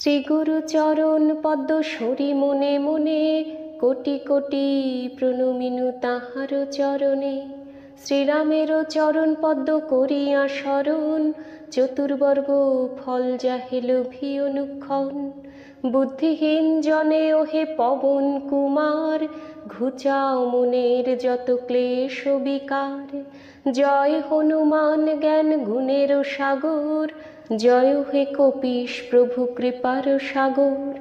শ্রীগুরু চরণ পদ্ম সরি মনে মনে, কোটি কোটি প্রণমিনু তাহার চরণে। শ্রীরামেরও চরণ পদ্ম করিয়া স্মরণ, চতুর্বর্গ ফল যাহে লোভী অনুক্ষণ। বুদ্ধিহীন জনে ওহে পবন কুমার, ঘুচাও মনের যত ক্লেশ বিকার। জয় হনুমান জ্ঞান গুণের সাগর, জয় হে কপীশ প্রভু কৃপার সাগর।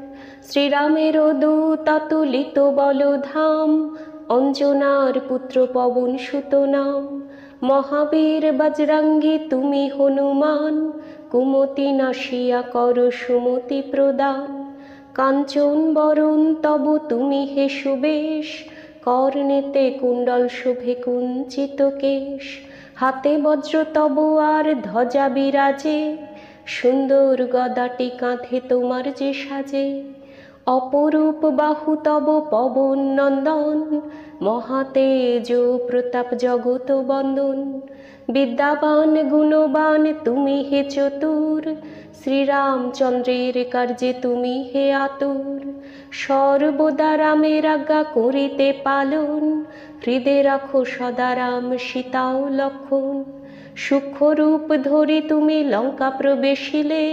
শ্রীরামের দূত অতুলিত বলধাম, অঞ্জনার পুত্র পবন সুত নাম। মহাবীর বজরঙ্গী তুমি হনুমান, কুমতি নাশিয়া কর সুমতি প্রদান। কাঞ্চন বরণ তব তুমি হে সুবেশ, কর্ণেতে কুণ্ডল শোভে কুঞ্চিত কেশ। হাতে বজ্র তব আর ধ্বজা বিরাজে, সুন্দর গদাটি কাঁধে তোমার যে সাজে। অপরূপ বাহু তব পবন নন্দন, মহাতেজ প্রতাপ জগত বন্দন। বিদ্যাবান গুণবান তুমি হে চতুর, শ্রীরামচন্দ্রের কার্যে তুমি হে আতুর। সর্বদা রামের আজ্ঞা করিতে পালন, হৃদে রাখো সদা রাম সীতা ও লক্ষণ। সূক্ষ্ম রূপ ধরি তুমি লঙ্কা প্রবেশিলে,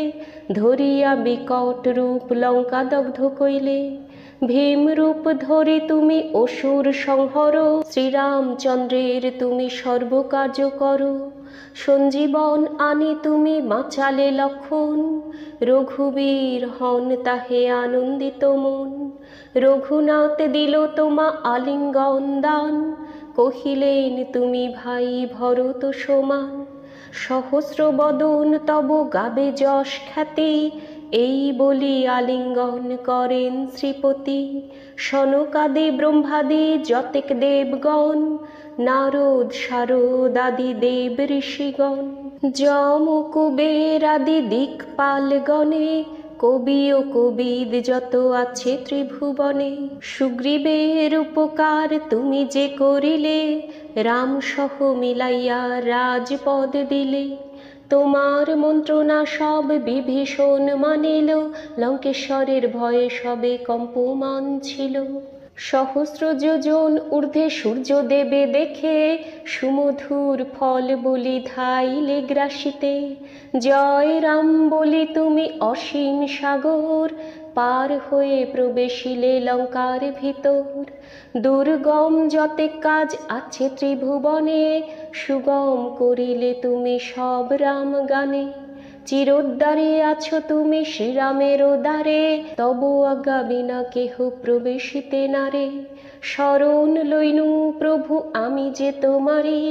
ধরিয়া বিকট রূপ লঙ্কা দগ্ধ কইলে। ভীম রূপ ধরি তুমি অসুর সংহর, শ্রীরামচন্দ্রের তুমি সর্বকার্য করো। সঞ্জীবন আনি তুমি বাঁচালে লক্ষণ, রঘুবীর হন তাহে আনন্দিত মন। রঘুনাথ দিল তোমা আলিঙ্গন দান, কহিলেন তুমি ভাই ভরত সমান। সহস্র বদন তব গাবে যশ খ্যাতি, এই বলি আলিঙ্গন করেন শ্রীপতি। সনকাদি ব্রহ্মাদি যতেক দেবগণ, নারদ শারদ আদি দেব ঋষিগণ। যম কুবের আদি দিকপালগণে, কবি ও কবিদ যত আছে ত্রিভুবনে। সুগ্রীবের উপকার তুমি যে করিলে, রাম সহ মিলাইয়া রাজপদ দিলে। তোমার মন্ত্রণা সব বিভীষণ মানিল, লঙ্কেশ্বরের ভয়ে সবে কম্পমান ছিল। সহস্র যোজন ঊর্ধ্বে সূর্য দেবে দেখে, সুমধুর ফল বলি ধাইলে গ্রাসিতে। জয় রাম বলি তুমি অসীম সাগর, পার হয়ে প্রবেশিলে লঙ্কার ভিতর। দুর্গম যতেক কাজ আছে ত্রিভুবনে, সুগম করিলে তুমি সব রাম গানে। চিরোদ্ধারে আছো তুমি শ্রীরামের দ্বারে, তব আজ্ঞা বিনা কেহ প্রবেশিতে নারে। শরণ লইনু প্রভু আমি যে তোমারি,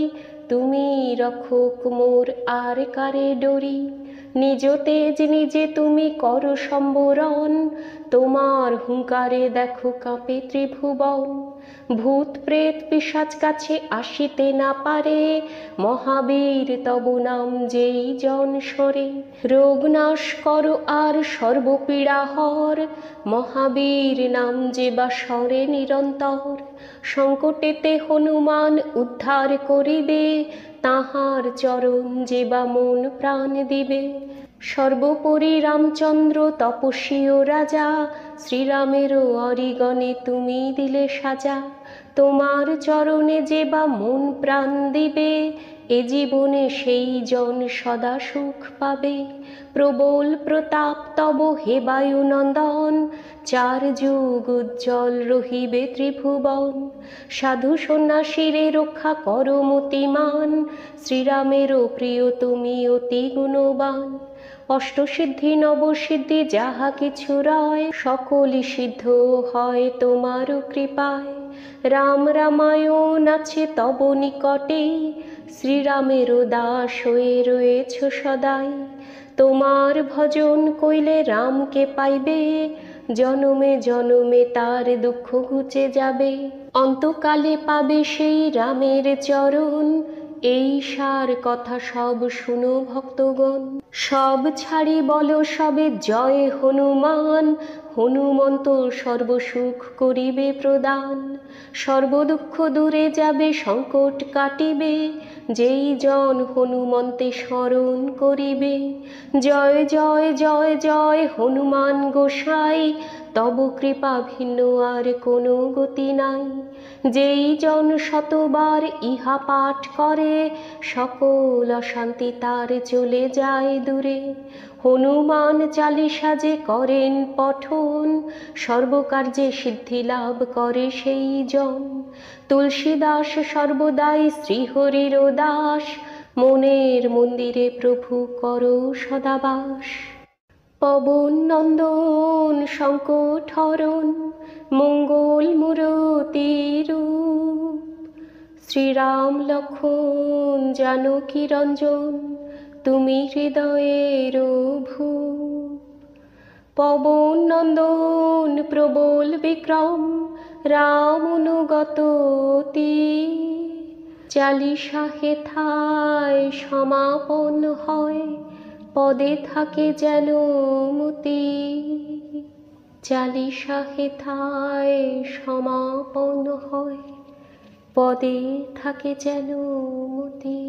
তুমি রক্ষক মোর আর কারে ডরি। নিজ তেজ নিজে তুমি করো সম্বরণ, তোমার হুঙ্কারে দেখো কাঁপে ত্রিভুবন। ভূত প্রেত পিশাচ কাছে আসিতে না পারে, মহাবীর তব নাম যেই জন সরে। রোগ নাশ করো আর সর্বপীড়া হর, মহাবীর নাম যে বা সরে নিরন্তর। সংকটেতে হনুমান উদ্ধার করিবে, তাহার চরণ যে বা মন প্রাণ দিবে। সর্বোপরি রামচন্দ্র তপস্বী ও রাজা, শ্রীরামেরও অরিগণে তুমি দিলে সাজা। তোমার চরণে যে বা মন প্রাণ দিবে, এ জীবনে সেই জন সদা সুখ পাবে। প্রবল প্রতাপ তব হে বায়ুনন্দন, চার যুগ উজ্জ্বল রহিবে ত্রিভুবন। সাধু সন্ন্যাসীরে রক্ষা করো মতিমান, শ্রীরামেরও প্রিয় তুমি অতি গুণবান। অষ্টসিদ্ধি নবসিদ্ধি যাহা কিছু রয়, সকলই সিদ্ধ হয় তোমার কৃপায়। রাম রামায়ণ আছে তব নিকটে, শ্রীরামের দাস হয়ে রয়েছ সদাই। তোমার ভজন কইলে রামকে পাইবে, জনমে জনমে তার দুঃখ ঘুচে যাবে। অন্তকালে পাবে সেই রামের চরণ, এই সার কথা সব শুনো ভক্তগণ। সব ছাড়ি বলো সবে জয় হনুমান, হনুমন্ত সর্বসুখ করিবে প্রদান। সর্বদুঃখ দূরে যাবে সংকট কাটিবে, যেই জন হনুমন্তে স্মরণ করিবে। জয় জয় জয় জয় হনুমান গোসাই, তব কৃপা ভিন্ন আর কোনো গতি নাই। যেই জন শতবার ইহা পাঠ করে, সকল অশান্তি তার চলে যায় দূরে। হনুমান চালিসা যে করেন পঠন, সর্বকার্যে সিদ্ধি লাভ করে সেই জন। তুলসীদাস সর্বদাই শ্রীহরির দাস, মনের মন্দিরে প্রভু করো সদাবাস। পবন নন্দন সংকট হরণ, মঙ্গল মূরতি রূপ, শ্রীরাম লক্ষ্মণ জানকী রঞ্জন, তুমি হৃদয়ের ভূপ। পবন নন্দন প্রবল বিক্রম, রাম অনুগত অতি, চালিসা হেথায় সমাপন হয়, পদে থাকে যেন মতি। চালিসা হেথায় সমাপন হয়, পদে থাকে যেন মতি।